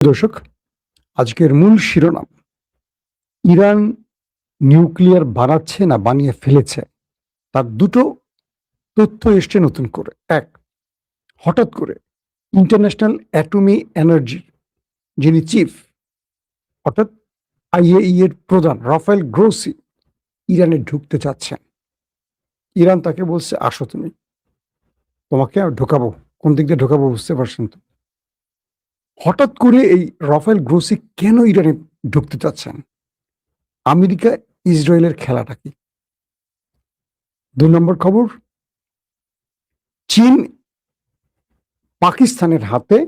দর্শক, আজকের মূল শিরোনাম, ইরান নিউক্লিয়ার বানাচ্ছে না বানিয়ে ফেলেছে, তার দুটো তথ্য এসছে নতুন করে। এক, হঠাৎ করে ইন্টারন্যাশনাল অ্যাটমি এনার্জি যিনি চিফ, অর্থাৎ আইএই এর প্রধান রাফায়েল গ্রোসি ইরানে ঢুকতে চাচ্ছেন। ইরান তাকে বলছে, আসো তুমি, তোমাকে ঢোকাবো। কোন দিক দিয়ে ঢোকাবো বুঝতে পারছেন তো? হঠাৎ করে এই রাফায়েল গ্রোসি কেন ইরানে ঢুকতে চাচ্ছেন? আমেরিকা ইসরায়েলের খেলাটা কি? ২ নম্বর খবর, চীন পাকিস্তানের হাতে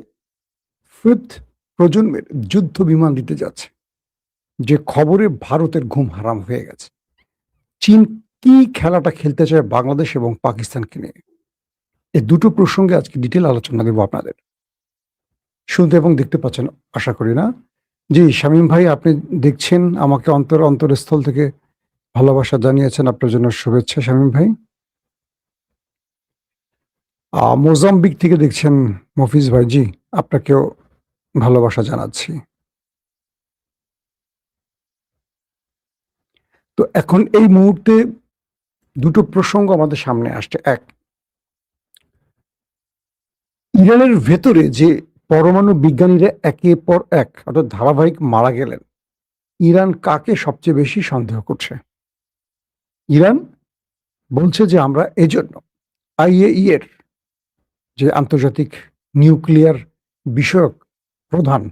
5th প্রজন্মের যুদ্ধ বিমান দিতে যাচ্ছে, যে খবরে ভারতের ঘুম হারাম হয়ে গেছে। চীন কি খেলাটা খেলতে চায় বাংলাদেশ এবং পাকিস্তানকে নিয়ে? এই দুটো প্রসঙ্গে আজকে ডিটেল আলোচনা দেব আপনাদের। শুনতে এবং দেখতে পাচ্ছেন আশা করি, না? জি, শামীম ভাই, আপনি দেখছেন আমাকে অন্তরস্থল থেকে ভালোবাসা জানিয়েছেন, আপনার জন্য শুভেচ্ছা শামীম ভাই। মোজাম্বিক থেকে দেখছেন মফিজ ভাই, জি, আপনাকেও ভালোবাসা জানাচ্ছি। তো এখন এই মুহূর্তে দুটো প্রসঙ্গ আমাদের সামনে আসছে। এক, ইরানের ভেতরে যে পরমাণু বিজ্ঞানীরা একের পর এক অর্থাৎ ধারাবাহিক মারা গেলেন, ইরান কাকে সবচেয়ে বেশি সন্দেহ করছে? ইরান বলছে যে আমরা এজন্য আইএই এর যে আন্তর্জাতিক নিউক্লিয়ার বিষয়ক প্রধান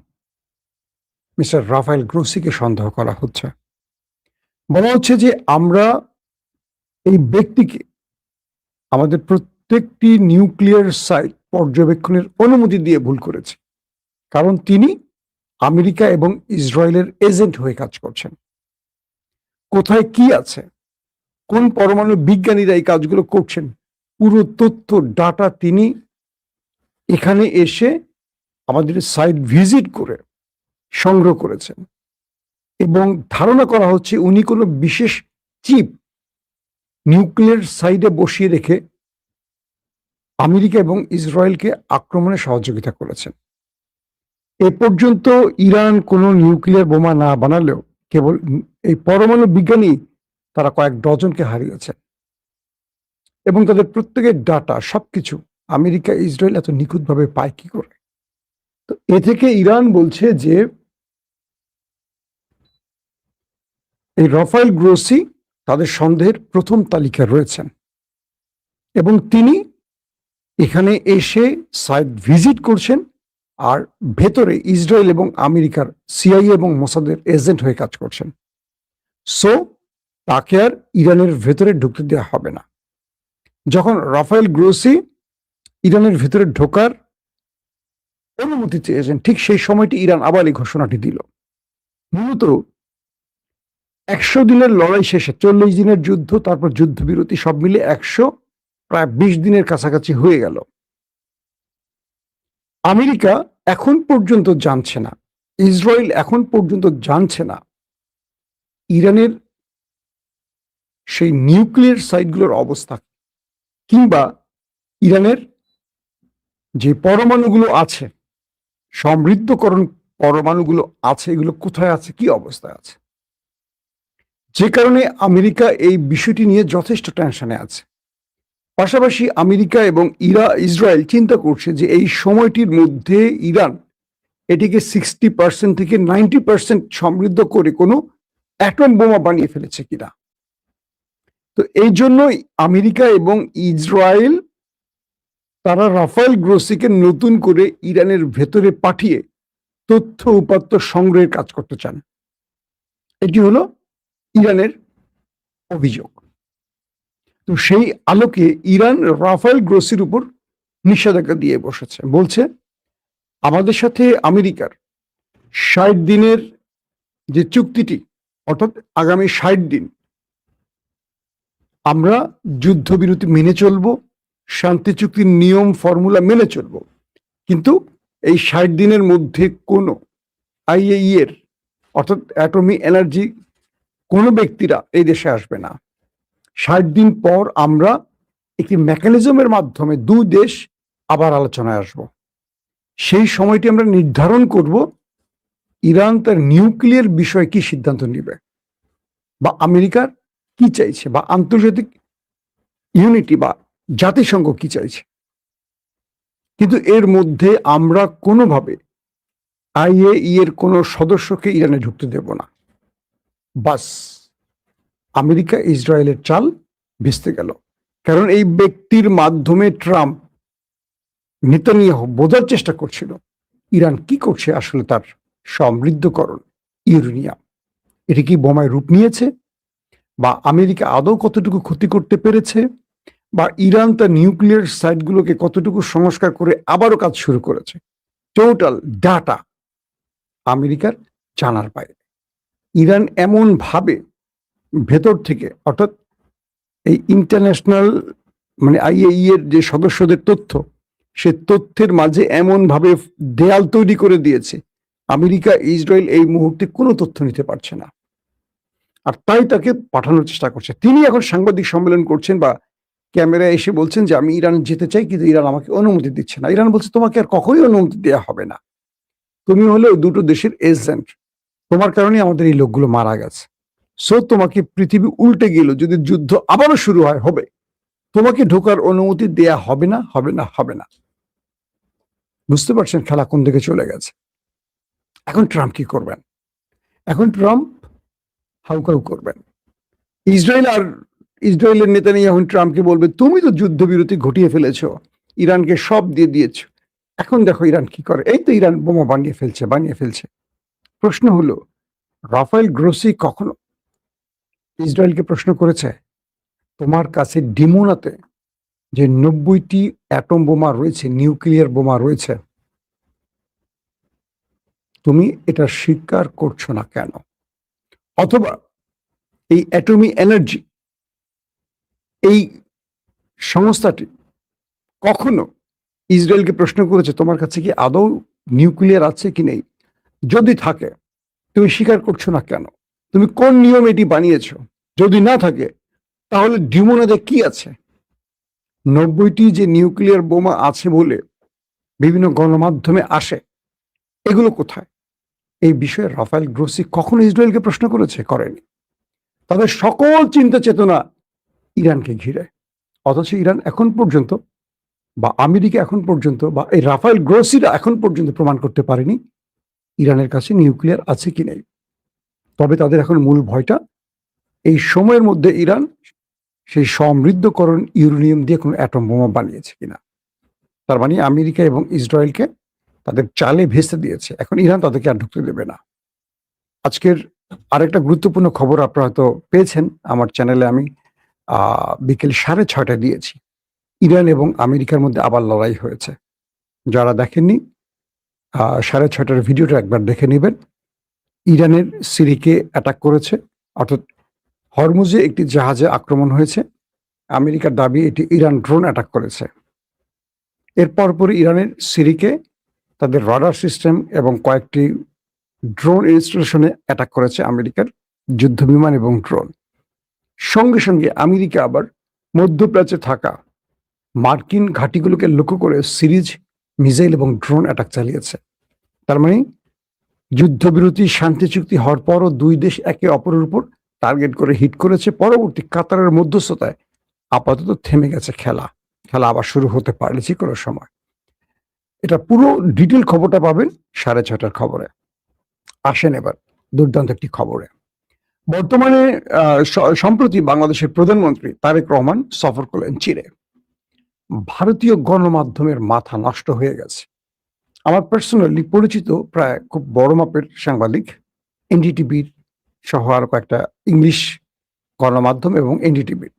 মিস্টার রাফায়েল গ্রোসিকে সন্দেহ করা হচ্ছে। বলা হচ্ছে যে আমরা এই ব্যক্তিকে আমাদের প্রত্যেকটি নিউক্লিয়ার সাইট পর্যবেক্ষণের অনুমতি দিয়ে ভুল করেছি, কারণ তিনি আমেরিকা এবং ইসরায়েলের এজেন্ট হয়ে কাজ করছেন। কোথায় কি আছে, কোন পরমাণু বিজ্ঞানীরা এই কাজগুলো করছেন, পুরো তথ্য ডাটা তিনি এখানে এসে আমাদের সাইট ভিজিট করে সংগ্রহ করেছেন। এবং ধারণা করা হচ্ছে উনি কোনো বিশেষ চিপ নিউক্লিয়ার সাইডে বসিয়ে রেখে আমেরিকা এবং ইসরায়েলকে আক্রমণে সহযোগিতা করেছেন। এ পর্যন্ত ইরান কোনো নিউক্লিয়ার বোমা না বানালেও কেবল এই পরমাণু বিজ্ঞানী তারা কয়েক ডজনকে হারিয়েছেন, এবং তাদের প্রত্যেকের ডাটা সবকিছু আমেরিকা ইসরায়েল এত নিখুঁতভাবে পায় কি করে? তো এ থেকে ইরান বলছে যে এই রাফায়েল গ্রোসি তাদের সন্দেহের প্রথম তালিকায় রয়েছেন, এবং তিনি এখানে এসে সাইট ভিজিট করছেন আর ভেতরে ইসরায়েল এবং আমেরিকার সিআইএ এবং মোসাদের এজেন্ট হয়ে কাজ করছেন। সো তাকে আর ইরানের ভেতরে ঢুকতে দেওয়া হবে না। যখন রাফায়েল গ্রোসি ইরানের ভেতরে ঢোকার অনুমতি চেয়েছেন, ঠিক সেই সময়টি ইরান আবার এই ঘোষণাটি দিল। মূলত 100 দিনের লড়াই শেষে 40 দিনের যুদ্ধ, তারপর যুদ্ধবিরতি, সব মিলে প্রায় 20 দিনের কাছাকাছি হয়ে গেল। আমেরিকা এখন পর্যন্ত জানছে না, ইসরায়েল এখন পর্যন্ত জানছে না ইরানের সেই নিউক্লিয়ার সাইটগুলোর অবস্থা, কিংবা ইরানের যে পরমাণুগুলো আছে, সমৃদ্ধকরণ পরমাণুগুলো আছে, এগুলো কোথায় আছে, কি অবস্থায় আছে। যে কারণে আমেরিকা এই বিষয়টি নিয়ে যথেষ্ট টেনশনে আছে। পাশাপাশি আমেরিকা এবং ইসরায়েল চিন্তা করছে যে এই সময়টির মধ্যে ইরান এটিকে 60% থেকে 90% সমৃদ্ধ করে কোনো অ্যাটম বোমা বানিয়ে ফেলেছে কিনা। তো এই জন্যই আমেরিকা এবং ইসরায়েল তারা রাফায়েল গ্রোসিকে নতুন করে ইরানের ভেতরে পাঠিয়ে তথ্য উপাত্ত সংগ্রহের কাজ করতে চান। এটি হলো ইরানের অভিযোগ। তো সেই আলোকে ইরান রাফায়েল গ্রোসির উপর নিষেধাজ্ঞা দিয়ে বসেছে, বলছে আমাদের সাথে আমেরিকার 60 দিনের যে চুক্তিটি, অর্থাৎ আগামী 60 দিন আমরা যুদ্ধবিরতি মেনে চলব, শান্তি চুক্তির নিয়ম ফর্মুলা মেনে চলব, কিন্তু এই 60 দিনের মধ্যে কোনো আইএই এর অর্থাৎ অ্যাটমি এনার্জি কোনো ব্যক্তিরা এই দেশে আসবে না। 60 দিন পর আমরা একটি মেকানিজমের মাধ্যমে 2 দেশ আবার আলোচনায় আসব। সেই সময়টি আমরা নির্ধারণ করব ইরান তার নিউক্লিয়ার বিষয়ে কি সিদ্ধান্ত নিবে, বা আমেরিকার কি চাইছে, বা আন্তর্জাতিক ইউনিটি বা জাতিসংঘ কি চাইছে। কিন্তু এর মধ্যে আমরা কোনোভাবে আইএই এর কোনো সদস্যকে ইরানে ঢুকতে দেব না। বাস, আমেরিকা ইসরায়েলের চাল ভেস্তে গেল। কারণ এই ব্যক্তির মাধ্যমে ট্রাম্প নেতানিয়াহু বোঝার চেষ্টা করছিল ইরান কি করছে আসলে তার সমৃদ্ধকরণ ইউরেনিয়াম, এটি কি বোমায় রূপ নিয়েছে, বা আমেরিকা আদৌ কতটুকু ক্ষতি করতে পেরেছে, বা ইরান তার নিউক্লিয়ার সাইটগুলোকে কতটুকু সংস্কার করে আবারও কাজ শুরু করেছে। টোটাল ডাটা আমেরিকার জানার বাইরে। ইরান এমন ভাবে ভেতর থেকে, অর্থাৎ এই ইন্টারন্যাশনাল মানে আইএই এর যে সদস্যদের তথ্য, সে তথ্যের মাঝে এমন ভাবে দেয়াল তৈরি করে দিয়েছে আমেরিকা ইসরায়েল এই মুহূর্তে কোনো তথ্য নিতে পারছে না। আর তাই তাকে পাঠানোর চেষ্টা করছে। তিনি এখন সাংবাদিক সম্মেলন করছেন বা ক্যামেরায় এসে বলছেন যে আমি ইরান যেতে চাই, কিন্তু ইরান আমাকে অনুমতি দিচ্ছে না। ইরান বলছে তোমাকে আর কখনোই অনুমতি দেওয়া হবে না, তুমি হলে দুটো দেশের এজেন্ট, তোমার কারণে আমাদের এই লোকগুলো মারা গেছে। সো তোমাকে পৃথিবী উল্টে গেল, যদি যুদ্ধ আবারও শুরু হয় হবে, তোমাকে ঢোকার অনুমতি দেয়া হবে না, হবে না, হবে না। বুঝতে পারছেন খেলা কোন দিকে চলে গেছে। এখন ট্রাম্প কি করবেন? এখন ট্রাম্প হাউকাউ করবেন। ইসরায়েলের নেতা নিয়ে এখন ট্রাম্পকে বলবে তুমি তো যুদ্ধবিরতি ঘটিয়ে ফেলেছ, ইরানকে সব দিয়ে দিয়েছ, এখন দেখো ইরান কি করে। এই তো ইরান বোমা বানিয়ে ফেলছে। প্রশ্ন হলো, রাফায়েল গ্রোসি কখনো ইসরায়েলকে প্রশ্ন করেছে তোমার কাছে ডিমোনাতে যে 90টি অ্যাটম বোমা রয়েছে, নিউক্লিয়ার বোমা রয়েছে, তুমি এটা স্বীকার করছো না কেন? অথবা এই অ্যাটমি এনার্জি এই সংস্থাটি কখনো ইসরায়েলকে প্রশ্ন করেছে তোমার কাছে কি আদৌ নিউক্লিয়ার আছে কি নেই? যদি থাকে তুমি স্বীকার করছো না কেন? তুমি কোন নিয়ম এটি বানিয়েছো? যদি না থাকে তাহলে ডিমোনাতে কি আছে? 90টি যে নিউক্লিয়ার বোমা আছে বলে বিভিন্ন গণমাধ্যমে আসে, এগুলো কোথায়? এই বিষয়ে রাফায়েল গ্রোসি কখনো ইসরায়েলকে প্রশ্ন করেনি। তাদের সকল চিন্তা চেতনা ইরানকে ঘিরে। অথচ ইরান এখন পর্যন্ত, বা আমেরিকা এখন পর্যন্ত, বা এই রাফায়েল গ্রোসিরা এখন পর্যন্ত প্রমাণ করতে পারেনি ইরানের কাছে নিউক্লিয়ার আছে কি নেই। তবে তাদের এখন মূল ভয়টা এই সময়ের মধ্যে ইরান সেই সমৃদ্ধকরণ ইউরেনিয়াম দিয়ে কোনো অ্যাটম বোমা বানিয়েছে কিনা। তার মানে আমেরিকা এবং ইসরায়েলকে তাদের চালে ভেস্তে দিয়েছে। এখন ইরান তাদেরকে আর ঢুকতে দেবে না। আজকের আরেকটা গুরুত্বপূর্ণ খবর আপনারা হয়তো পেয়েছেন, আমার চ্যানেলে আমি বিকেল 6:30টায় দিয়েছি। ইরান এবং আমেরিকার মধ্যে আবার লড়াই হয়েছে। যারা দেখেননি 6:30টার ভিডিওটা একবার দেখে নেবেন। ইরানের সিরিকে অ্যাটাক করেছে, অর্থাৎ হরমুজে একটি জাহাজে আক্রমণ হয়েছে। আমেরিকার দাবি এটি ইরান ড্রোন অ্যাটাক করেছে। এর পরপরই ইরানের সিরিকে তাদের রাডার সিস্টেম এবং কয়েকটি ড্রোন ইনস্টলেশনে অ্যাটাক করেছে আমেরিকার যুদ্ধবিমান এবং ড্রোন। সঙ্গে সঙ্গে আমেরিকা আবার মধ্যপ্রাচ্যে থাকা মার্কিন ঘাঁটিগুলোকে লক্ষ্য করে সিরিজ মিসাইল এবং ড্রোন অ্যাটাক চালিয়েছে। তার মানে যুদ্ধবিরতি শান্তি চুক্তি হওয়ার পরও দুই দেশ একে অপরের উপর টার্গেট করে হিট করেছে। পরবর্তী কাতারের মধ্যস্থতায় আপাতত থেমে গেছে খেলা আবার শুরু হতে পারে যে কোনো সময়। এটা পুরো ডিটেল খবরটা পাবেন 6:30টার খবরে। আসেন এবার দুর্দান্ত একটি খবরে। বর্তমানে সম্প্রতি বাংলাদেশের প্রধানমন্ত্রী তারেক রহমান সফর করলেন চীনে। ভারতীয় গণমাধ্যমের মাথা নষ্ট হয়ে গেছে। আমার পার্সোনালি পরিচিত প্রায় খুব বড় মাপের সাংবাদিক, এনডিটিভির সহ আরো কয়েকটা ইংলিশ গণমাধ্যম এবং এনডিটিভির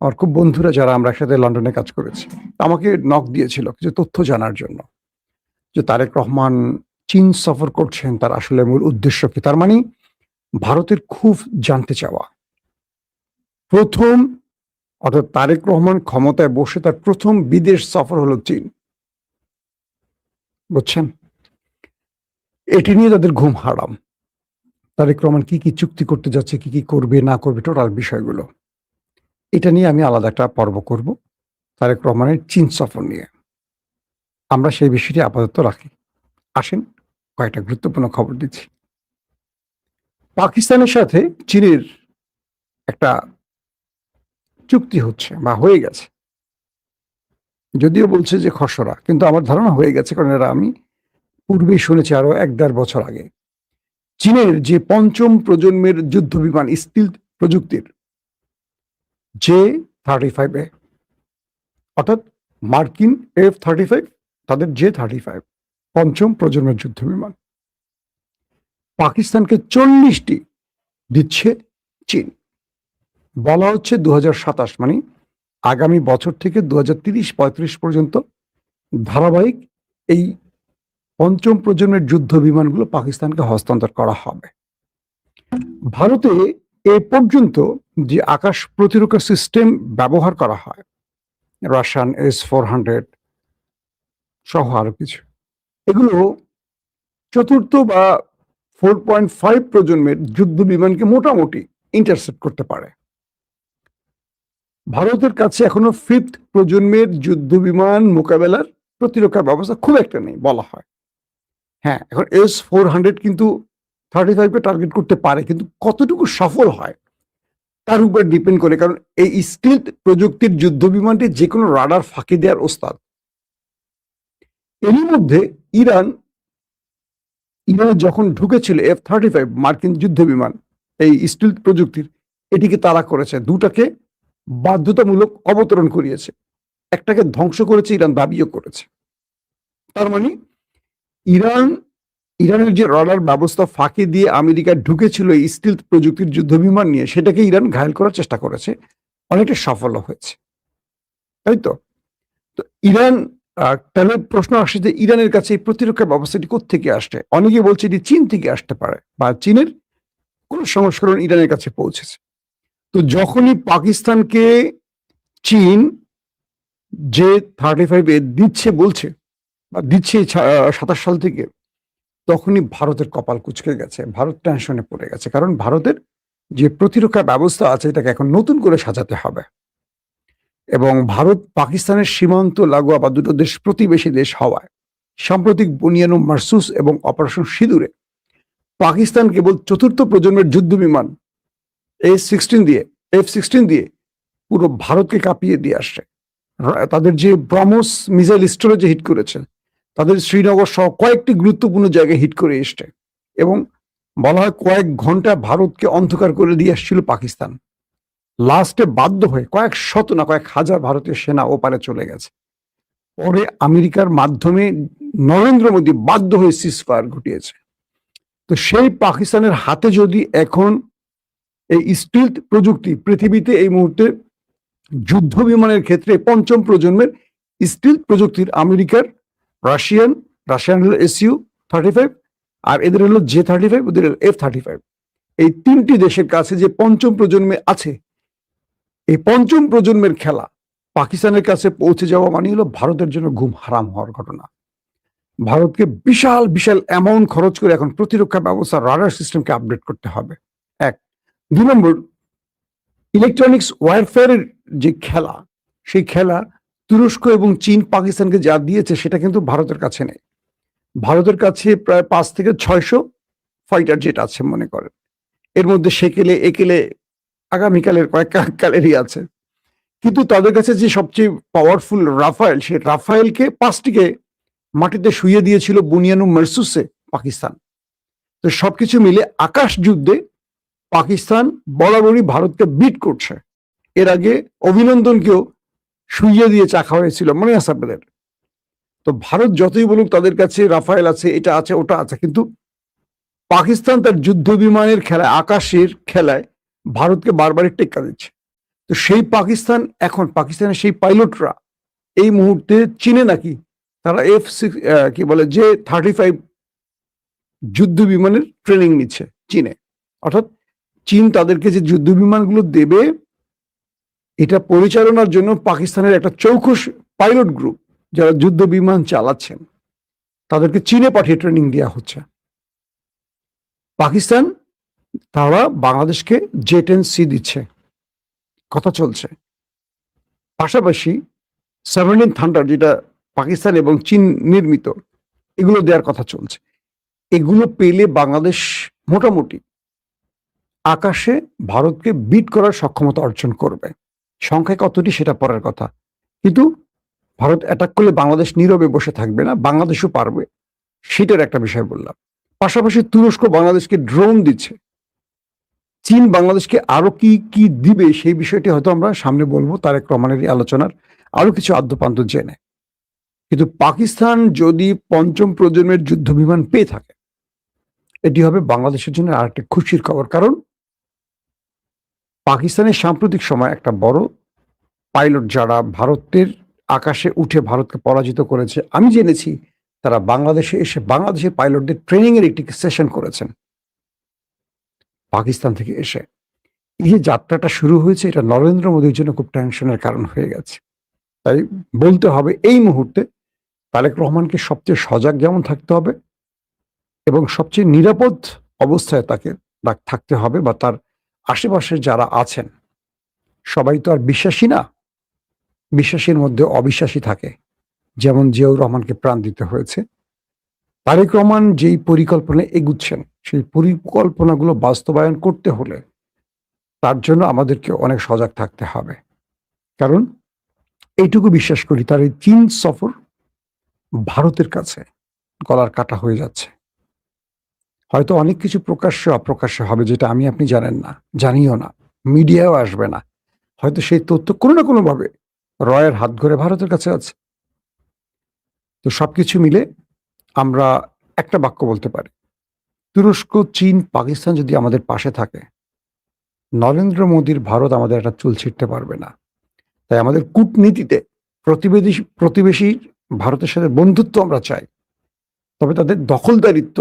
আমার খুব বন্ধুরা, যারা আমরা একসাথে লন্ডনে কাজ করেছি, আমাকে নক দিয়েছিল কিছু তথ্য জানার জন্য যে তারেক রহমান চীন সফর করছেন, তার আসলে মূল উদ্দেশ্য কি। তার মানে ভারতের খুব জানতে চাওয়া। প্রথম, অর্থাৎ তারেক রহমান ক্ষমতায় বসে তার প্রথম বিদেশ সফর হলো চীন। বুঝছেন? এটি নিয়ে তাদের ঘুম হারাম। তারেক রহমান কি কি চুক্তি করতে যাচ্ছে, কি কি করবে না করবে, টোটাল বিষয়গুলো এটা নিয়ে আমি আলাদা একটা পর্ব করব, তারেক রহমানের চীন সফর নিয়ে। আমরা সেই বিষয়টি আপাতত রাখি। আসেন কয়েকটা গুরুত্বপূর্ণ খবর দিচ্ছি। পাকিস্তানের সাথে চীনের একটা চুক্তি হচ্ছে বা হয়ে গেছে। যদিও বলছে যে খসড়া, কিন্তু আমার ধারণা হয়ে গেছে, কারণ এরা আমি পূর্বেই শুনেছি আরো ১-১.৫ বছর আগে। চীনের যে ৫ম প্রজন্মের যুদ্ধ বিমান স্টিলথ প্রযুক্তির J-35A, অর্থাৎ মার্কিন F-35, তাদের J-35 ৫ম প্রজন্মের যুদ্ধ বিমান পাকিস্তানকে ৪০টি দিচ্ছে চীন। বলা হচ্ছে ২০২৭ মানে আগামী বছর থেকে ২০৩০-৩৫ পর্যন্ত ধারাবাহিক এই ৫ম প্রজন্মের যুদ্ধ বিমানগুলো পাকিস্তানকে হস্তান্তর করা হবে। ভারতে এ পর্যন্ত যে আকাশ প্রতিরক্ষা সিস্টেম ব্যবহার করা হয়, রাশিয়ান S-400 সহ আরো কিছু, এগুলো চতুর্থ বা 4.5 প্রজন্মের যুদ্ধ বিমানকে মোটামুটি ইন্টারসেপ্ট করতে পারে। ভারতের কাছে এখনো 5th প্রজন্মের যুদ্ধ বিমান মোকাবেলার প্রতিরক্ষা ব্যবস্থা খুব একটা নেই বলা হয়। হ্যাঁ, এখন S-400 কিন্তু 35 কে টার্গেট করতে পারে, কিন্তু কতটুকু সফল হয় তার উপর ডিপেন্ড করে, কারণ এই স্টিলথ প্রযুক্তির যুদ্ধ বিমানটি যে কোনো রাডার ফাঁকি দেওয়ার ওস্তাদ। এরই মধ্যে ইরানে যখন ঢুকেছিল F-35 মার্কিন যুদ্ধ বিমান এই স্টিলথ প্রযুক্তির, এটিকে তাড়া করেছে, দুটাকে বাধ্যতামূলক অবতরণ করিয়েছে, একটাকে ধ্বংস করেছে, ইরান দাবিও করেছে। তার মানে ইরানের যে রাডার ব্যবস্থা ফাঁকি দিয়ে আমেরিকা ঢুকেছিল এই স্টিলথ প্রযুক্তির যুদ্ধ বিমান নিয়ে, সেটাকে ইরান ঘায়েল করার চেষ্টা করেছে, অনেকটা সফল হয়েছে, তাই তো। তো ইরান, তাহলে প্রশ্ন আসছে যে ইরানের কাছে এই প্রতিরক্ষা ব্যবস্থাটি কোত্থেকে আসছে? অনেকে বলছে এটি চীন থেকে আসতে পারে বা চীনের কোন সংস্করণ ইরানের কাছে পৌঁছেছে। তো যখনই পাকিস্তানকে চীন J-35A দিচ্ছে বলছে বা দিচ্ছে ২৭ সাল থেকে, তখনই ভারতের কপাল কুঁচকে গেছে, ভারত টেনশনে পড়ে গেছে, কারণ ভারতের যে প্রতিরক্ষা ব্যবস্থা আছে এটাকে এখন নতুন করে সাজাতে হবে। এবং ভারত পাকিস্তানের সীমান্ত লাগোয়া বা দুটো দেশ প্রতিবেশী দেশ হওয়ায় সাম্প্রতিক বুনিয়ানুম মারসুস এবং অপারেশন সিঁদুরে পাকিস্তান কেবল চতুর্থ প্রজন্মের যুদ্ধ বিমান F-16 দিয়ে পুরো ভারতকে কাঁপিয়ে দিয়ে আসছে। তাদের যে ব্রহ্মস মিসাইল স্টোরেজে হিট করেছে, তাদের শ্রীনগর সহ কয়েকটি গুরুত্বপূর্ণ জায়গায় হিট করে এসছে, এবং বলা হয় কয়েক ঘন্টা ভারতকে অন্ধকার করে দিয়ে আসছিল পাকিস্তান। লাস্টে বাধ্য হয়ে কয়েক শত না কয়েক হাজার ভারতীয় সেনা ওপারে চলে গেছে। পরে আমেরিকার মাধ্যমে নরেন্দ্র মোদী বাধ্য হয়ে সিজফায়ার ঘটিয়েছে। তো সেই পাকিস্তানের হাতে যদি এখন এই স্টিলথ প্রযুক্তি, পৃথিবীতে এই মুহূর্তে যুদ্ধ বিমানের ক্ষেত্রে ৫ম প্রজন্মের স্টিলথ প্রযুক্তির আমেরিকার, রাশিয়ান হলো Su-35, আর এদের হলো J-35, ওদের F-35, এই 3টি দেশের কাছে যে ৫ম প্রজন্মে আছে, এই ৫ম প্রজন্মের খেলা পাকিস্তানের কাছে পৌঁছে যাওয়া মানে হলো ভারতের জন্য ঘুম হারাম হওয়ার ঘটনা। ভারতকে বিশাল বিশাল অ্যামাউন্ট খরচ করে এখন প্রতিরক্ষা ব্যবস্থা, রাডার সিস্টেমকে আপডেট করতে হবে, এক। ২ নম্বর, ইলেকট্রনিক্স ওয়ারফেয়ারের যে খেলা, সেই খেলা তুরস্ক এবং চীন পাকিস্তানকে যা দিয়েছে সেটা কিন্তু ভারতের কাছে নেই। ভারতের কাছে প্রায় ৫ থেকে ৬০০ ফাইটার জেট আছে মনে করেন, এর মধ্যে সেকেলে একেলে আগামীকালের কয়েক কালেরই আছে, কিন্তু তাদের কাছে যে সবচেয়ে পাওয়ারফুল রাফায়েল, সেই রাফায়েলকে ৫টিকে মাটিতে শুইয়ে দিয়েছিল বুনিয়ানুম মারসুসে পাকিস্তান। তো সবকিছু মিলে আকাশ যুদ্ধে পাকিস্তান বরাবরই ভারতকে বিট করছে। এর আগে অভিনন্দনকেও শুইয়ে দিয়ে চাখা হয়েছিল, মনে আছে আপনাদের? তো ভারত যতই বলুক তাদের কাছে রাফায়েল আছে, এটা আছে, ওটা আছে, কিন্তু পাকিস্তান তার যুদ্ধ বিমানের খেলায়, আকাশের খেলায় ভারতকে বারবারই টেক্কা দিচ্ছে। তো সেই পাকিস্তান, এখন পাকিস্তানের সেই পাইলটরা এই মুহূর্তে চীনে নাকি তারা J-35 যুদ্ধ বিমানের ট্রেনিং নিচ্ছে চীনে। অর্থাৎ চীন তাদেরকে যে যুদ্ধ বিমানগুলো দেবে, এটা পরিচালনার জন্য পাকিস্তানের একটা চৌখুশ পাইলট গ্রুপ যারা যুদ্ধ বিমান চালাচ্ছেন, তাদেরকে চীনে পাঠিয়ে ট্রেনিং দেওয়া হচ্ছে। পাকিস্তান, তারা বাংলাদেশকে J-10C দিচ্ছে, কথা চলছে। পাশাপাশি 17 থান্ডার, যেটা পাকিস্তান এবং চীন নির্মিত, এগুলো দেওয়ার কথা চলছে। এগুলো পেলে বাংলাদেশ মোটামুটি আকাশে ভারতকে বিট করার সক্ষমতা অর্জন করবে। সংখ্যায় কতটি সেটা পরের কথা, কিন্তু ভারত অ্যাটাক করলে বাংলাদেশ নীরবে বসে থাকবে না, বাংলাদেশও পারবে, সেটার একটা বিষয় বললাম। পাশাপাশি তুরস্ক বাংলাদেশকে ড্রোন দিচ্ছে, চীন বাংলাদেশকে আরো কি কি দিবে সেই বিষয়টি হয়তো আমরা সামনে বলবো তারেক রহমানের এই আলোচনার আরো কিছু আদ্যপান্ত জেনে। কিন্তু পাকিস্তান যদি পঞ্চম প্রজন্মের যুদ্ধ বিমান পেয়ে থাকে, এটি হবে বাংলাদেশের জন্য আরেকটা খুশির খবর। কারণ পাকিস্তানের সাম্প্রতিক সময় একটা বড় পাইলট যারা ভারতের আকাশে উঠে ভারতকে পরাজিত করেছে, আমি জেনেছি তারা বাংলাদেশে এসে বাংলাদেশের পাইলটদের ট্রেনিং এর একটি সেশন করেছেন পাকিস্তান থেকে এসে। এই যে যাত্রাটা শুরু হয়েছে, এটা নরেন্দ্র মোদীর জন্য খুব টেনশনের কারণ হয়ে গেছে। তাই বলতে হবে এই মুহূর্তে তারেক রহমানকে সবচেয়ে সজাগ যেমন থাকতে হবে এবং সবচেয়ে নিরাপদ অবস্থায় তাকে থাকতে হবে, বা তার আশেপাশে যারা আছেন সবাই তো আর বিশ্বাসী না, বিশ্বাসীর মধ্যে অবিশ্বাসী থাকে। যেমন জিয়াউর রহমানকে প্রাণ দিতে হয়েছে, তারেক রহমান যেই পরিকল্পনায় এগুচ্ছেন সেই পরিকল্পনাগুলো বাস্তবায়ন করতে হলে তার জন্য আমাদেরকে অনেক সজাগ থাকতে হবে। কারণ এইটুকু বিশ্বাস করি, তার এই চীন সফর ভারতের কাছে গলার কাটা হয়ে যাচ্ছে। হয়তো অনেক কিছু প্রকাশ্য অপ্রকাশ্য হবে যেটা আমি আপনি জানেন না, জানিও না, মিডিয়াও আসবে না। হয়তো সেই তথ্য কোনো না কোনোভাবে রয়ের হাত ধরে ভারতের কাছে আছে। তো সবকিছু মিলে আমরা একটা বাক্য বলতে পারি, তুরস্ক, চীন, পাকিস্তান যদি আমাদের পাশে থাকে, নরেন্দ্র মোদীর ভারত আমাদের একটা চুল ছিঁড়তে পারবে না। তাই আমাদের কূটনীতিতে প্রতিবেশী ভারতের সাথে বন্ধুত্ব আমরা চাই, তবে তাদের দখলদারিত্ব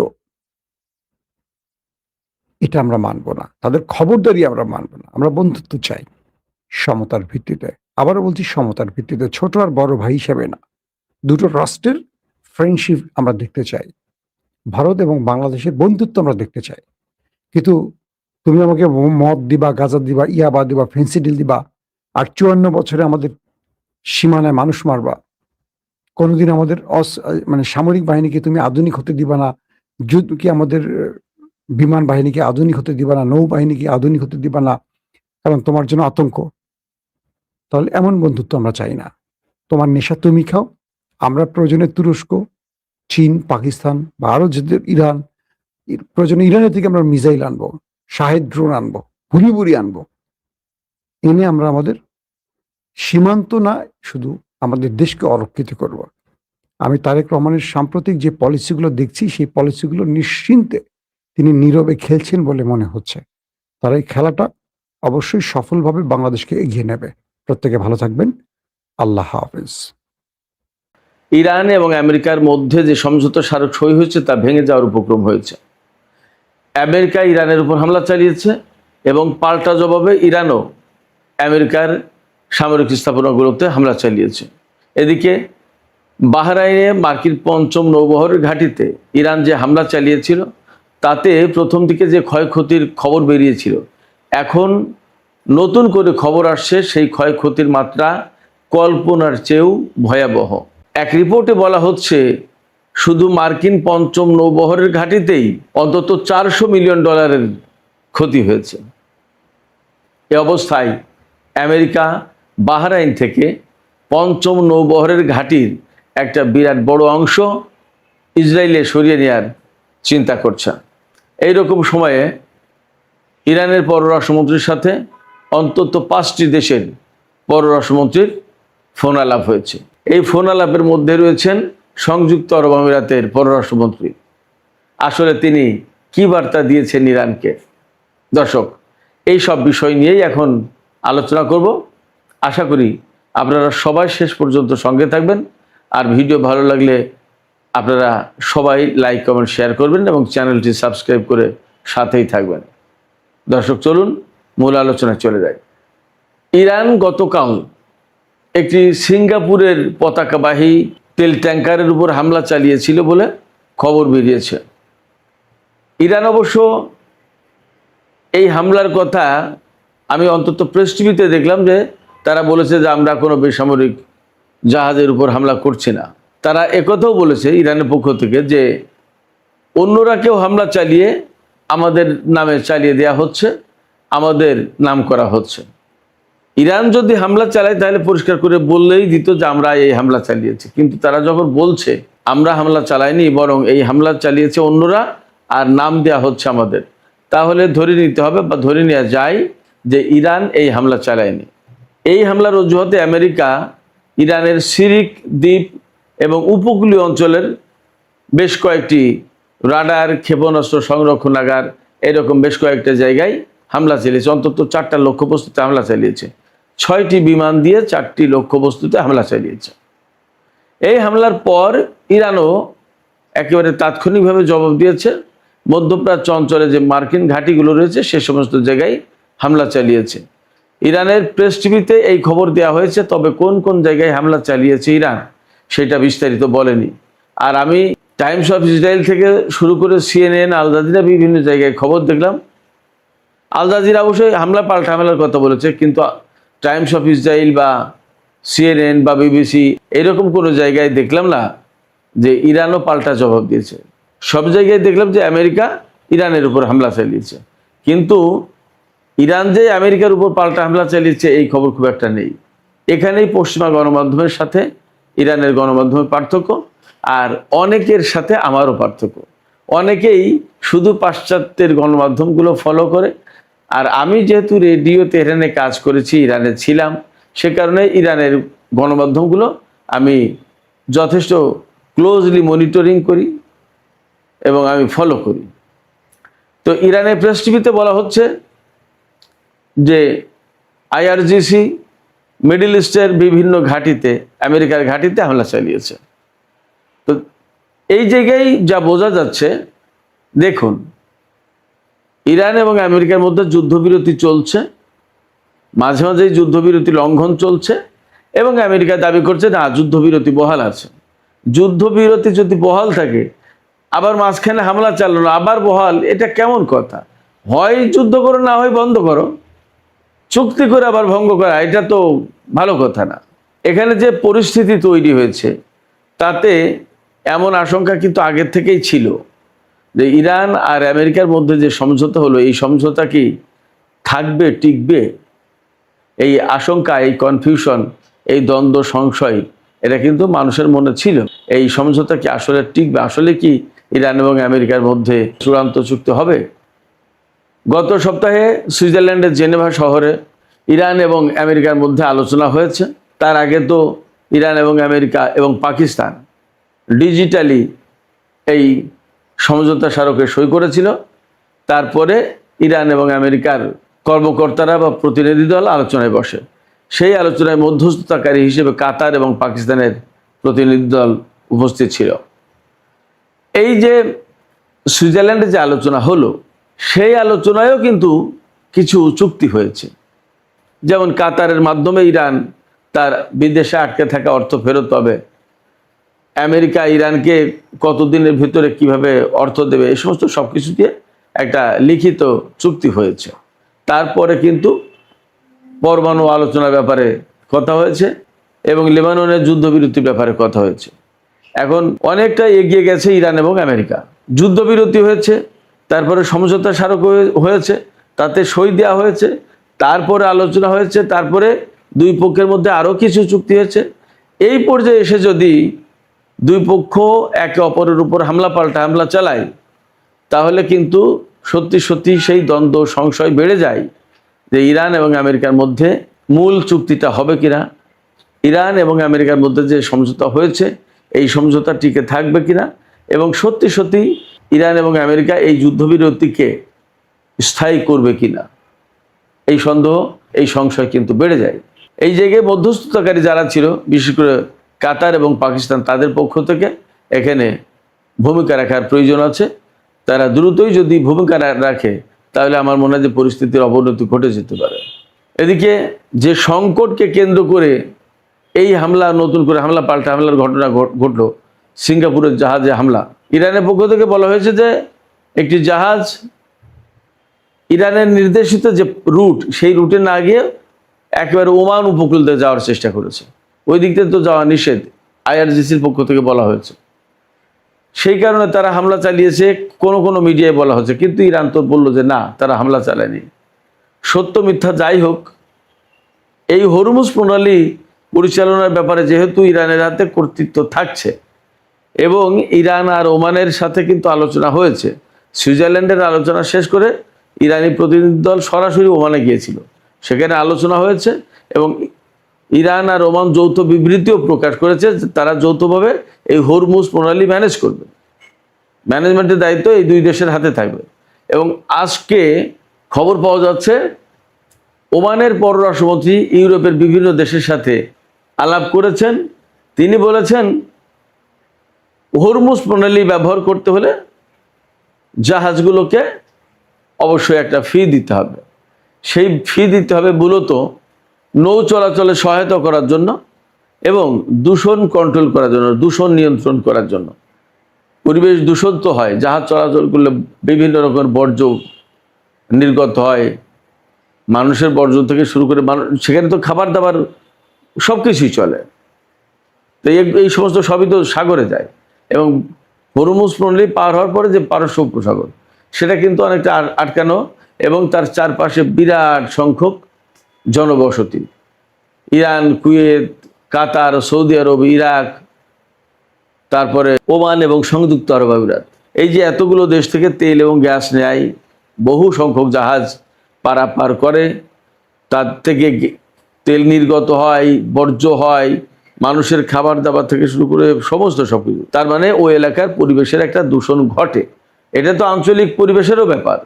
এটা আমরা মানব না, তাদের খবরদারি আমরা মানব না। আমরা বন্ধুত্ব চাই সমতার ভিত্তিতে। আবারও বলছি, সমতার ভিত্তিতে, ছোট আর বড় ভাই হিসেবে না। দুটো রাষ্ট্রের ফ্রেন্ডশিপ আমরা দেখতে চাই, ভারত এবং বাংলাদেশের বন্ধুত্ব আমরা দেখতে চাই। কিন্তু তুমি আমাকে মদ দিবা, গাঁজা দিবা, ইয়াবা দিবা, ফেন্সিডিল দিবা, আর 54 বছরে আমাদের সীমানায় মানুষ মারবা, কোনোদিন আমাদের মানে সামরিক বাহিনীকে তুমি আধুনিক হতে দিবা না, কি আমাদের বিমান বাহিনীকে আধুনিক হতে দিবা না, নৌবাহিনীকে আধুনিক হতে দিবা না, কারণ তোমার জন্য আতঙ্ক। তাহলে এমন বন্ধুত্ব আমরা চাই না। তোমার নেশা তুমি খাও, আমরা প্রয়োজনে তুরস্ক, চীন, পাকিস্তান বা আরো যদি ইরান, প্রয়োজনে ইরানের থেকে আমরা মিসাইল আনবো, শাহেদ ড্রোন আনবো, ভুরি ভুরি আনবো, এনে আমরা আমাদের সীমান্ত না শুধু আমাদের দেশকে অরক্ষিত করব। আমি তারেক রহমানের সাম্প্রতিক যে পলিসিগুলো দেখছি, সেই পলিসিগুলো নিশ্চিন্তে তিনি নীরবে খেলছেন বলে মনে হচ্ছে। তার এই খেলাটা অবশ্যই সফলভাবে বাংলাদেশকে এগিয়ে নেবে। প্রত্যেকে ভালো থাকবেন। আল্লাহ হাফেজ। ইরান এবং আমেরিকার মধ্যে যে সমঝোতা স্মারক সই হয়েছে তা ভেঙে যাওয়ার উপক্রম হয়েছে। আমেরিকা ইরানের উপর হামলা চালিয়েছে এবং পাল্টা জবাবে ইরানও আমেরিকার সামরিক স্থাপনাগুলোতে হামলা চালিয়েছে। এদিকে বাহরাইনে মার্কিন পঞ্চম নৌবহরের ঘাঁটিতে ইরান যে হামলা চালিয়েছিল তাতে প্রথম দিকে যে ক্ষয়ক্ষতির খবর বেরিয়েছিল, এখন নতুন করে খবর আসছে সেই ক্ষয়ক্ষতির মাত্রা কল্পনার চেয়েও ভয়াবহ। এক রিপোর্টে বলা হচ্ছে শুধু মার্কিন পঞ্চম নৌবহরের ঘাঁটিতেই অন্তত $400 মিলিয়ন ক্ষতি হয়েছে। এ অবস্থায় আমেরিকা বাহরাইন থেকে পঞ্চম নৌবহরের ঘাঁটির একটা বিরাট বড় অংশ ইসরায়েলে সরিয়ে নেওয়ার চিন্তা করছে। এই রকম সময়ে ইরানের পররাষ্ট্রমন্ত্রীর সাথে অন্তত 5টি দেশের পররাষ্ট্রমন্ত্রীর ফোন আলাপ হয়েছে। এই ফোন আলাপের মধ্যে রয়েছেন সংযুক্ত আরব আমিরাতের পররাষ্ট্রমন্ত্রী। আসলে তিনি কি বার্তা দিয়েছেন ইরানকে? দর্শক, এই সব বিষয় নিয়েই এখন আলোচনা করব। আশা করি আপনারা সবাই শেষ পর্যন্ত সঙ্গে থাকবেন। আর ভিডিও ভালো লাগলে আপনারা সবাই লাইক, কমেন্ট, শেয়ার করবেন এবং চ্যানেলটি সাবস্ক্রাইব করে সাথেই থাকবেন। দর্শক, চলুন মূল আলোচনায় চলে যাই। ইরান গতকাল একটি সিঙ্গাপুরের পতাকাবাহী তেল ট্যাঙ্কারের উপর হামলা চালিয়েছিল বলে খবর বেরিয়েছে। ইরান অবশ্য এই হামলার কথা আমি অন্তত প্রেস টিভিতে দেখলাম যে তারা বলেছে যে আমরা কোনো বেসামরিক জাহাজের উপর হামলা করছি না। তারা একথাও বলেছে ইরানের পক্ষ থেকে যে অন্যরা কেউ হামলা চালিয়ে আমাদের নামে চালিয়ে দেওয়া হচ্ছে, আমাদের নাম করা হচ্ছে। ইরান যদি হামলা চালায় তাহলে পরিষ্কার করে বললেই দিত যে আমরা এই হামলা চালিয়েছি, কিন্তু তারা যখন বলছে আমরা হামলা চালাইনি, বরং এই হামলা চালিয়েছে অন্যরা আর নাম দেওয়া হচ্ছে আমাদের, তাহলে ধরে নিতে হবে বা ধরে নেওয়া যায় যে ইরান এই হামলা চালায়নি। এই হামলার অজুহাতে আমেরিকা ইরানের সিরিক দ্বীপ এবং উপকূলীয় অঞ্চলের বেশ কয়েকটি রাডার, ক্ষেপণাস্ত্র সংরক্ষণাগার, এরকম বেশ কয়েকটা জায়গায় হামলা চালিয়েছে। অন্তত 4টা লক্ষ্যবস্তুতে হামলা চালিয়েছে। 6টি বিমান দিয়ে 4টি লক্ষ্যবস্তুতে হামলা চালিয়েছে। এই হামলার পর ইরানও একেবারে তাৎক্ষণিকভাবে জবাব দিয়েছে। মধ্যপ্রাচ্য অঞ্চলে যে মার্কিন ঘাঁটিগুলো রয়েছে সে সমস্ত জায়গায় হামলা চালিয়েছে। ইরানের প্রেস টিভিতে এই খবর দেওয়া হয়েছে, তবে কোন কোন জায়গায় হামলা চালিয়েছে ইরান সেটা বিস্তারিত বলেনি। আর আমি টাইমস অফ ইসরায়েল থেকে শুরু করে CNN, আল জাজিরা বিভিন্ন জায়গায় খবর দেখলাম। আল জাজিরা অবশ্যই হামলা পাল্টা হামলার কথা বলেছে, কিন্তু টাইমস অফ ইসরায়েল বা CNN বা BBC এরকম কোনো জায়গায় দেখলাম না যে ইরানও পাল্টা জবাব দিয়েছে। সব জায়গায় দেখলাম যে আমেরিকা ইরানের উপর হামলা চালিয়েছে, কিন্তু ইরান যে আমেরিকার উপর পাল্টা হামলা চালিয়েছে এই খবর খুব একটা নেই। এখানেই পশ্চিমা গণমাধ্যমের সাথে ইরানের গণমাধ্যমের পার্থক্য, আর অনেকের সাথে আমারও পার্থক্য। অনেকেই শুধু পাশ্চাত্যের গণমাধ্যমগুলো ফলো করে, আর আমি যেহেতু রেডিও তেহরানে কাজ করেছি, ইরানে ছিলাম, সে কারণে ইরানের গণমাধ্যমগুলো আমি যথেষ্ট ক্লোজলি মনিটরিং করি এবং আমি ফলো করি। তো ইরানের প্রেস টিভিতে বলা হচ্ছে যে IRGC মিডল ইস্টের বিভিন্ন ঘাঁটিতে, আমেরিকার ঘাঁটিতে হামলা চালিয়েছে। তো এই জায়গায় যা বোঝা যাচ্ছে, দেখুন, ইরান এবং আমেরিকার মধ্যে যুদ্ধবিরতি চলছে, মাঝে মাঝেই যুদ্ধবিরতি লঙ্ঘন চলছে, এবং আমেরিকা দাবি করছে না যুদ্ধবিরতি বহাল আছে। যুদ্ধবিরতি যদি বহাল থাকে, আবার মাঝখানে হামলা চালানো, আবার বহাল, এটা কেমন কথা? হয় যুদ্ধ করো, না হয় বন্ধ করো। চুক্তি করে আবার ভঙ্গ করা, এটা তো ভালো কথা না। এখানে যে পরিস্থিতি তৈরি হয়েছে তাতে এমন আশঙ্কা কিন্তু আগের থেকেই ছিল যে ইরান আর আমেরিকার মধ্যে যে সমঝোতা হলো, এই সমঝোতা কি থাকবে, টিকবে? এই আশঙ্কা, এই কনফিউশন, এই দ্বন্দ্ব, সংশয়, এটা কিন্তু মানুষের মনে ছিল। এই সমঝোতা কি আসলে টিকবে? আসলে কি ইরান এবং আমেরিকার মধ্যে চূড়ান্ত চুক্তি হবে? গত সপ্তাহে সুইজারল্যান্ডের জেনেভা শহরে ইরান এবং আমেরিকার মধ্যে আলোচনা হয়েছে। তার আগে তো ইরান এবং আমেরিকা এবং পাকিস্তান ডিজিটালি এই সমঝোতা স্মারকে সই করেছিল। তারপরে ইরান এবং আমেরিকার কর্মকর্তারা বা প্রতিনিধি দল আলোচনায় বসে। সেই আলোচনায় মধ্যস্থতাকারী হিসেবে কাতার এবং পাকিস্তানের প্রতিনিধি দল উপস্থিত ছিল। এই যে সুইজারল্যান্ডে যে আলোচনা হলো, সেই আলোচনায়ও কিন্তু কিছু চুক্তি হয়েছে। যেমন কাতারের মাধ্যমে ইরান তার বিদেশে আটকে থাকা অর্থ ফেরত পাবে, আমেরিকা ইরানকে কতদিনের ভিতরে কিভাবে অর্থ দেবে, এই সমস্ত সব কিছু দিয়ে একটা লিখিত চুক্তি হয়েছে। তারপরে কিন্তু পরমাণু আলোচনার ব্যাপারে কথা হয়েছে এবং লেবাননের যুদ্ধবিরতির ব্যাপারে কথা হয়েছে। এখন অনেকটা এগিয়ে গেছে ইরান এবং আমেরিকা। যুদ্ধবিরতি হয়েছে, তারপরে সমঝোতা স্মারক হয়েছে, তাতে সই দেওয়া হয়েছে, তারপরে আলোচনা হয়েছে, তারপরে দুই পক্ষের মধ্যে আরও কিছু চুক্তি হয়েছে। এই পর্যায়ে এসে যদি দুই পক্ষ একে অপরের উপর হামলা পাল্টা হামলা চালায়, তাহলে কিন্তু সত্যি সত্যি সেই দ্বন্দ্ব, সংশয় বেড়ে যায় যে ইরান এবং আমেরিকার মধ্যে মূল চুক্তিটা হবে কিনা, ইরান এবং আমেরিকার মধ্যে যে সমঝোতা হয়েছে এই সমঝোতা টিকে থাকবে কিনা, এবং সত্যি সত্যি ইরান এবং আমেরিকা এই যুদ্ধবিরতিকে স্থায়ী করবে কিনা, এই সন্দেহ, এই সংশয় কিন্তু বেড়ে যায়। এই জায়গায় মধ্যস্থতাকারী যারা ছিল, বিশেষ করে কাতার এবং পাকিস্তান, তাদের পক্ষ থেকে এখানে ভূমিকা রাখার প্রয়োজন আছে। তারা দ্রুতই যদি ভূমিকা রাখে, তাহলে আমার মনে হয় যে পরিস্থিতির অবনতি ঘটে যেতে পারে। এদিকে যে সংকটকে কেন্দ্র করে এই হামলা, নতুন করে হামলা পাল্টা হামলার ঘটনা ঘটলো, সিঙ্গাপুরের জাহাজে হামলা। ইরানের পক্ষ থেকে বলা হয়েছে যে একটি জাহাজ ইরানের নির্দেশিত যে রুট, সেই রুটে না গিয়ে একেবারে ওমান উপকূল দিয়ে যাওয়ার চেষ্টা করেছে। ওই দিক থেকে তো যাওয়া নিষেধ, IRGCর পক্ষ থেকে বলা হয়েছে। সেই কারণে তারা হামলা চালিয়েছে কোনো কোনো মিডিয়ায় বলা হচ্ছে, কিন্তু ইরান তো বললো যে না, তারা হামলা চালায়নি। সত্য মিথ্যা যাই হোক, এই হরমুজ প্রণালী পরিচালনার ব্যাপারে যেহেতু ইরানের হাতে কর্তৃত্ব থাকছে এবং ইরান আর ওমানের সাথে কিন্তু আলোচনা হয়েছে, সুইজারল্যান্ডের আলোচনা শেষ করে ইরানি প্রতিনিধি দল সরাসরি ওমানে গিয়েছিল, সেখানে আলোচনা হয়েছে এবং ইরান আর ওমান যৌথ বিবৃতিও প্রকাশ করেছে যে তারা যৌথভাবে এই হরমুজ প্রণালী ম্যানেজ করবে। ম্যানেজমেন্টের দায়িত্ব এই দুই দেশের হাতে থাকবে। এবং আজকে খবর পাওয়া যাচ্ছে ওমানের পররাষ্ট্রমন্ত্রী ইউরোপের বিভিন্ন দেশের সাথে আলাপ করেছেন। তিনি বলেছেন হরমুজ প্রণালী ব্যবহার করতে হলে জাহাজগুলোকে অবশ্যই একটা ফি দিতে হবে। সেই ফি দিতে হবে মূলত নৌ চলাচলে সহায়তা করার জন্য এবং দূষণ কন্ট্রোল করার জন্য, দূষণ নিয়ন্ত্রণ করার জন্য। পরিবেশ দূষণ তো হয়, জাহাজ চলাচল করলে বিভিন্ন রকমের বর্জ্য নির্গত হয়, মানুষের বর্জ্য থেকে শুরু করে সেখানে তো খাবার দাবার সব কিছুই চলে, তো এই সমস্ত সবই তো সাগরে যায়। এবং হরমুজ প্রণালী পার হওয়ার পরে যে পারস্য উপসাগর, সেটা কিন্তু অনেকটা আটকানো এবং তার চারপাশে বিরাট সংখ্যক জনবসতি। ইরান, কুয়েত, কাতার, সৌদি আরব, ইরাক, তারপরে ওমান এবং সংযুক্ত আরব আমিরাত, এই যে এতগুলো দেশ থেকে তেল এবং গ্যাস নেয়, বহু সংখ্যক জাহাজ পারাপার করে, তার থেকে তেল নির্গত হয়, বর্জ্য হয়, মানুষের খাবার দাবার থেকে শুরু করে সমস্ত সব কিছু। তার মানে ওই এলাকার পরিবেশের একটা দূষণ ঘটে। এটা তো আঞ্চলিক পরিবেশেরও ব্যাপার।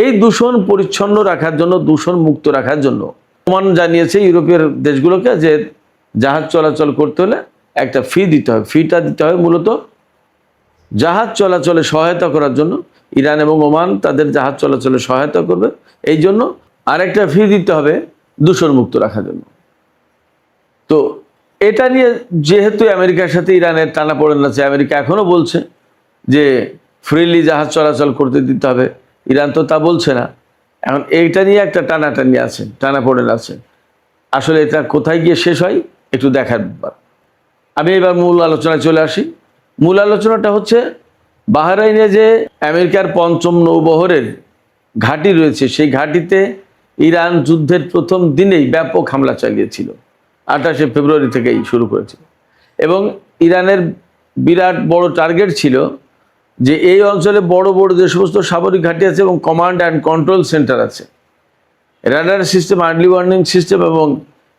এই দূষণ পরিচ্ছন্ন রাখার জন্য, দূষণ মুক্ত রাখার জন্য ওমান জানিয়েছে ইউরোপের দেশগুলোকে যে জাহাজ চলাচল করতে হলে একটা ফি দিতে হবে। ফিটা দিতে হবে মূলত জাহাজ চলাচলে সহায়তা করার জন্য। ইরান এবং ওমান তাদের জাহাজ চলাচলে সহায়তা করবে, এই জন্য আরেকটা ফি দিতে হবে দূষণ মুক্ত রাখার জন্য। তো এটা নিয়ে যেহেতু আমেরিকার সাথে ইরানের টানাপোড়েন আছে, আমেরিকা এখনো বলছে যে ফ্রিলি জাহাজ চলাচল করতে দিতে হবে, ইরান তো তা বলছে না। এখন এইটা নিয়ে একটা টানাটানি আছে, টানাপোড়েন আছে। আসলে এটা কোথায় গিয়ে শেষ হয় একটু দেখার ব্যাপার। আমি এবার মূল আলোচনায় চলে আসি। মূল আলোচনাটা হচ্ছে বাহরাইনে যে আমেরিকার ৫ম নৌবহরের ঘাঁটি রয়েছে, সেই ঘাঁটিতে ইরান যুদ্ধের প্রথম দিনেই ব্যাপক হামলা চালিয়েছিল। ২৮শে ফেব্রুয়ারি থেকেই শুরু করেছিল এবং ইরানের বিরাট বড় টার্গেট ছিল যে এই অঞ্চলে বড় বড় যে সমস্ত সামরিক ঘাঁটি আছে এবং কমান্ড অ্যান্ড কন্ট্রোল সেন্টার আছে, radar system, early warning system এবং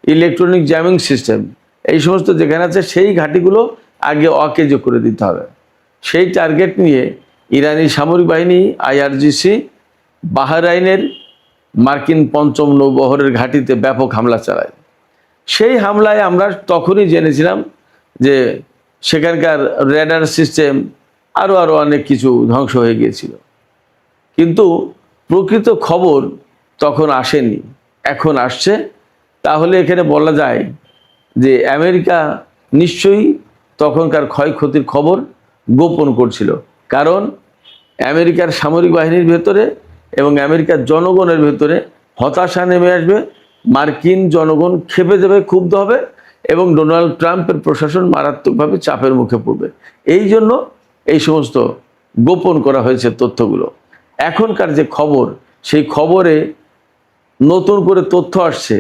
ইলেকট্রনিক জ্যামিং সিস্টেম, এই সমস্ত যেখানে আছে সেই ঘাঁটিগুলো আগে অকেজ করে দিতে হবে। সেই টার্গেট নিয়ে ইরানি সামরিক বাহিনী IRGC বাহরাইনের মার্কিন ৫ম নৌবহরের ঘাঁটিতে ব্যাপক হামলা চালায়। সেই হামলায় আমরা তখনই জেনেছিলাম যে সেখানকার রেডার সিস্টেম আরও অনেক কিছু ধ্বংস হয়ে গিয়েছিল, কিন্তু প্রকৃত খবর তখন আসেনি, এখন আসছে। তাহলে এখানে বলা যায় যে আমেরিকা নিশ্চয়ই তখনকার ক্ষয়ক্ষতির খবর গোপন করছিল, কারণ আমেরিকার সামরিক বাহিনীর ভেতরে এবং আমেরিকার জনগণের ভেতরে হতাশা নেমে আসবে, মার্কিন জনগণ ক্ষেপে যাবে, ক্ষুব্ধ হবে এবং ডোনাল্ড ট্রাম্পের প্রশাসন মারাত্মকভাবে চাপের মুখে পড়বে। এই জন্য এই সমস্ত গোপন করা হয়েছে তথ্যগুলো। এখনকার যে খবর, সেই খবরে নতুন করে তথ্য আসছে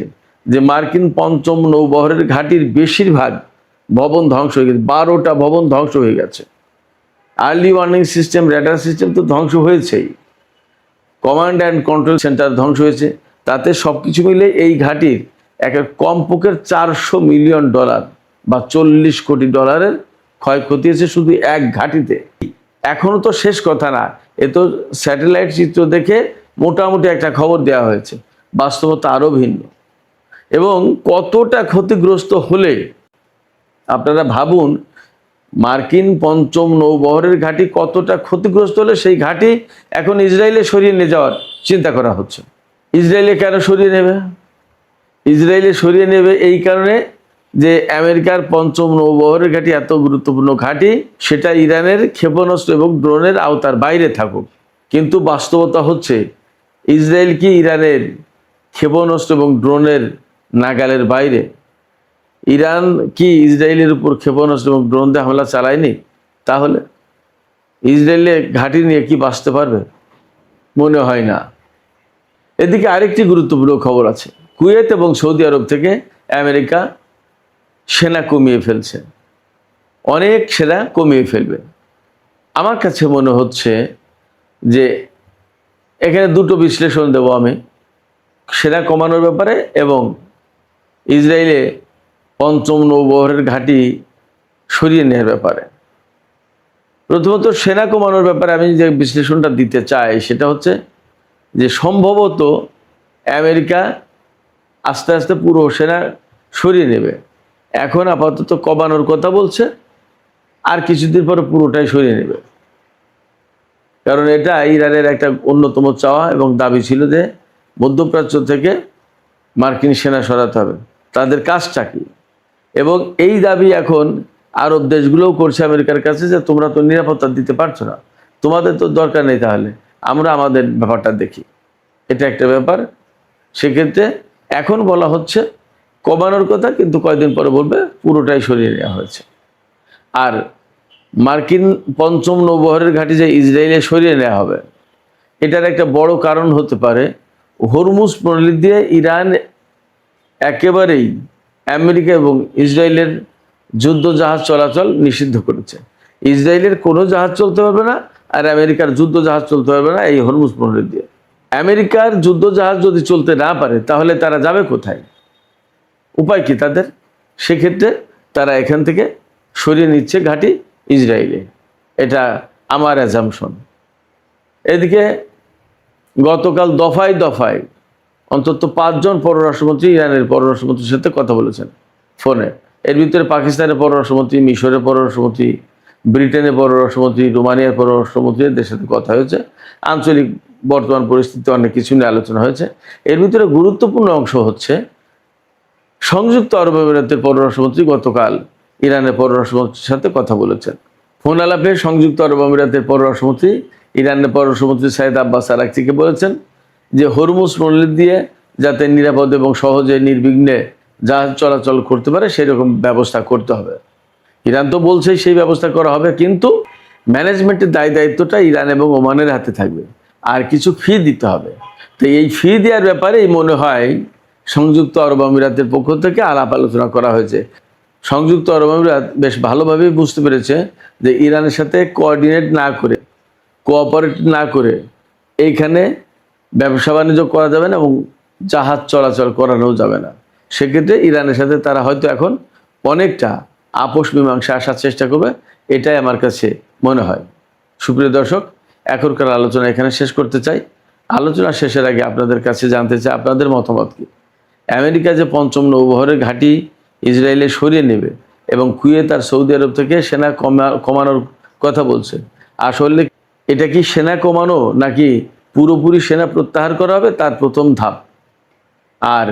যে মার্কিন ৫ম নৌবহরের ঘাঁটির বেশিরভাগ ভবন ধ্বংস হয়ে গেছে, ১২টা ভবন ধ্বংস হয়ে গেছে। Early warning system, radar system তো ধ্বংস হয়েছেই, কমান্ড অ্যান্ড কন্ট্রোল সেন্টার ধ্বংস হয়েছে। তাতে সব কিছু মিলে এই ঘাঁটির একটা কমপক্ষে $৪০০ মিলিয়ন বা $৪০ কোটি ক্ষয়ক্ষতি হয়েছে শুধু এক ঘাঁটিতে। এখনো তো শেষ কথা না, এ তো স্যাটেলাইট চিত্র দেখে মোটামুটি একটা খবর দেওয়া হয়েছে, বাস্তবতা আরও ভিন্ন। এবং কতটা ক্ষতিগ্রস্ত হলে আপনারা ভাবুন, মার্কিন ৫ম নৌবহরের ঘাঁটি কতটা ক্ষতিগ্রস্ত হলে সেই ঘাঁটি এখন ইসরায়েলে সরিয়ে নিয়ে যাওয়ার চিন্তা করা হচ্ছে। ইসরায়েলে কেন সরিয়ে নেবে? ইসরায়েলে সরিয়ে নেবে এই কারণে যে আমেরিকার ৫ম নৌবহরের ঘাঁটি এত গুরুত্বপূর্ণ ঘাঁটি, সেটা ইরানের ক্ষেপণাস্ত্র এবং ড্রোনের আওতার বাইরে থাকুক। কিন্তু বাস্তবতা হচ্ছে ইসরায়েল কি ইরানের ক্ষেপণাস্ত্র এবং ড্রোনের নাগালের বাইরে? ইরান কি ইসরায়েলের উপর ক্ষেপণাস্ত্র এবং ড্রোন দিয়ে হামলা চালায়নি? তাহলে ইসরায়েলে ঘাঁটি নিয়ে কি বাঁচতে পারবে? মনে হয় না। এদিকে আরেকটি গুরুত্বপূর্ণ খবর আছে। কুয়েত এবং সৌদি আরব থেকে আমেরিকা সেনা কমিয়ে ফেলছে, অনেক সেনা কমিয়ে ফেলবে। আমার কাছে মনে হচ্ছে যে এখানে দুটো বিশ্লেষণ দেব আমি, সেনা কমানোর ব্যাপারে এবং ইসরায়েলে পঞ্চম নৌবহরের ঘাঁটি সরিয়ে নেওয়ার ব্যাপারে। প্রথমত সেনা কমানোর ব্যাপারে আমি যে বিশ্লেষণটা দিতে চাই সেটা হচ্ছে যে সম্ভবত আমেরিকা আস্তে আস্তে পুরো সেনা সরিয়ে নেবে। এখন আপাতত কমানোর কথা বলছে, আর কিছুদিন পরে পুরোটাই সরিয়ে নেবে। কারণ এটা ইরানের একটা অন্যতম চাওয়া এবং দাবি ছিল যে মধ্যপ্রাচ্য থেকে মার্কিন সেনা সরাতে হবে, তাদের কাজটা কি। এবং এই দাবি এখন আরব দেশগুলোও করছে আমেরিকার কাছে যে তোমরা তো নিরাপত্তা দিতে পারছো না, তোমাদের তো দরকার নেই, তাহলে আমরা আমাদের ব্যাপারটা দেখি। এটা একটা ব্যাপার। সেক্ষেত্রে এখন বলা হচ্ছে কমানোর কথা, কিন্তু কয়েকদিন পরে বলবে পুরোটাই সরিয়ে নেওয়া হয়েছে। আর মার্কিন পঞ্চম নৌবহরের ঘাঁটি যে ইসরায়েলে সরিয়ে নেওয়া হবে, এটার একটা বড় কারণ হতে পারে হরমুজ প্রণালী দিয়ে ইরান একেবারেই আমেরিকা এবং ইসরায়েলের যুদ্ধ জাহাজ চলাচল নিষিদ্ধ করেছে। ইসরায়েলের কোনো জাহাজ চলতে পারবে না, আর আমেরিকার যুদ্ধ জাহাজ চলতে পারবে না এই হরমুজ প্রণালী দিয়ে। আমেরিকার যুদ্ধ জাহাজ যদি চলতে না পারে তাহলে তারা যাবে কোথায়? উপায় কি তাদের? সেক্ষেত্রে তারা এখান থেকে সরিয়ে নিচ্ছে ঘাঁটি ইসরায়েলে। এটা আমার অ্যাজাম্পশন। এদিকে গতকাল দফায় দফায় অন্তত 5 জন পররাষ্ট্রমন্ত্রী ইরানের পররাষ্ট্রমন্ত্রীর সাথে কথা বলেছেন ফোনে। এর ভিতরে পাকিস্তানের পররাষ্ট্রমন্ত্রী, মিশরের পররাষ্ট্রমন্ত্রী, ব্রিটেনের পররাষ্ট্রমন্ত্রী, রোমানিয়ার পররাষ্ট্রমন্ত্রীদের সাথে কথা হয়েছে। আঞ্চলিক বর্তমান পরিস্থিতি অনেক কিছু নিয়ে আলোচনা হয়েছে। এর ভিতরে গুরুত্বপূর্ণ অংশ হচ্ছে সংযুক্ত আরব আমিরাতের পররাষ্ট্রমন্ত্রী গতকাল ইরানের পররাষ্ট্রমন্ত্রীর সাথে কথা বলেছেন। ফোন আলাপে সংযুক্ত আরব আমিরাতের পররাষ্ট্রমন্ত্রী ইরানের পররাষ্ট্রমন্ত্রী সাইদ আব্বাস আরাকচিকে বলেছেন যে হরমুজ প্রণালী দিয়ে যাতে নিরাপদ এবং সহজে নির্বিঘ্নে জাহাজ চলাচল করতে পারে সেরকম ব্যবস্থা করতে হবে। ইরান তো বলছেই সেই ব্যবস্থা করা হবে, কিন্তু ম্যানেজমেন্টের দায়িত্বটা ইরান এবং ওমানের হাতে থাকবে, আর কিছু ফি দিতে হবে। তো এই ফি দেওয়ার ব্যাপারে মনে হয় সংযুক্ত আরব আমিরাতের পক্ষ থেকে আলাপ আলোচনা করা হয়েছে। সংযুক্ত আরব আমিরাত বেশ ভালোভাবেই বুঝতে পেরেছে যে ইরানের সাথে কোঅর্ডিনেট না করে, কোঅপারেট না করে এইখানে ব্যবসা বাণিজ্য করা যাবে না এবং জাহাজ চলাচল করানো যাবে না। সেক্ষেত্রে ইরানের সাথে তারা হয়তো এখন অনেকটা আপোষ মীমাংসা আসার চেষ্টা করবে, এটাই আমার কাছে মনে হয়। সুপ্রিয় দর্শক, এখনকার আলোচনা এখানে শেষ করতে চাই। আলোচনা শেষের আগে আপনাদের কাছে জানতে চাই আপনাদের মতামত কি। আমেরিকা যে পঞ্চম নৌবহরের ঘাঁটি ইসরায়েলে সরিয়ে নেবে এবং কুয়েত আর সৌদি আরব থেকে সেনা কমানোর কথা বলছে, আসলে এটা কি সেনা কমানো নাকি পুরোপুরি সেনা প্রত্যাহার করা হবে তার প্রথম ধাপ? আর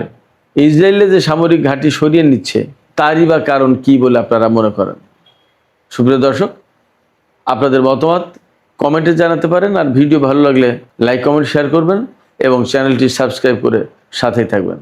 ইসরায়েলে যে সামরিক ঘাঁটি সরিয়ে নিচ্ছে তারই বা কারণ কি বলে আপনারা মনে করেন? সুপ্রিয় দর্শক, আপনাদের মতামত কমেন্টে জানাতে পারেন। আর ভিডিও ভালো লাগলে লাইক, কমেন্ট, শেয়ার করবেন এবং চ্যানেলটি সাবস্ক্রাইব করে সাথেই থাকবেন।